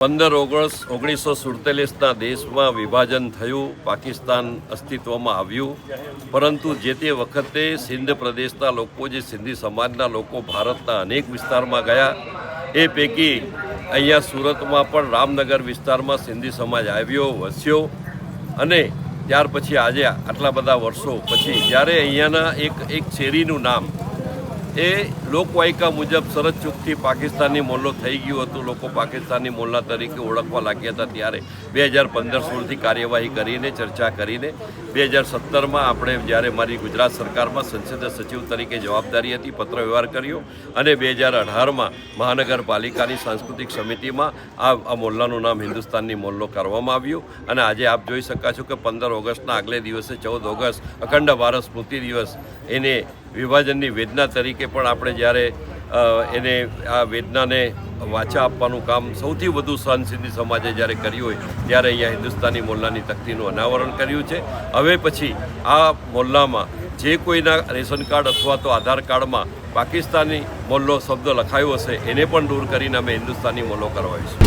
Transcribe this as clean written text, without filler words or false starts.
15 August 1947ના દેશમાં વિભાજન થયું, પાકિસ્તાન અસ્તિત્વમાં આવ્યું, પરંતુ જે તે વખતે સિંધ પ્રદેશના લોકો, જે સિંધી સમાજના લોકો ભારતના અનેક વિસ્તારમાં ગયા, એ પૈકી અહીંયા સુરતમાં પણ રામનગર વિસ્તારમાં સિંધી સમાજ આવ્યો, વસ્યો. અને ત્યાર પછી આજે આટલા બધા વર્ષો પછી જ્યારે અહીંયાના એક શેરીનું નામ એ લોકવાયકા મુજબ સરતચૂકથી પાકિસ્તાની મોલ્લો થઈ ગયું હતું, લોકો પાકિસ્તાની મોલ્લા તરીકે ઓળખવા લાગ્યા હતા, ત્યારે 2015-16થી કાર્યવાહી કરીને, ચર્ચા કરીને 2017માં આપણે જ્યારે મારી ગુજરાત સરકારમાં સંસદીય સચિવ તરીકે જવાબદારી હતી, પત્ર વ્યવહાર કર્યો અને 2018માં મહાનગરપાલિકાની સાંસ્કૃતિક સમિતિમાં આ મોલ્લાનું નામ હિન્દુસ્તાની મોલ્લો કરવામાં આવ્યું. અને આજે આપ જોઈ શકો છો કે 15 ઓગસ્ટના આગલે દિવસે 14 ઓગસ્ટ અખંડ ભારત સ્મૃતિ દિવસ, એને વિભાજનની વેદના તરીકે પણ આપણે જ્યારે એને આ વેદનાને વાચા આપવાનું કામ સૌથી વધુ સહન સિંધી સમાજે જ્યારે કર્યું હોય ત્યારે અહીંયા હિન્દુસ્તાની મોલ્લાની તકતીનું અનાવરણ કર્યું છે. હવે પછી આ મોલ્લામાં જે કોઈના રેશન કાર્ડ અથવા તો આધાર કાર્ડમાં પાકિસ્તાની મોલ્લો શબ્દ લખાયો હશે એને પણ દૂર કરીને અમે હિન્દુસ્તાની મોલ્લો કરવાઈશું.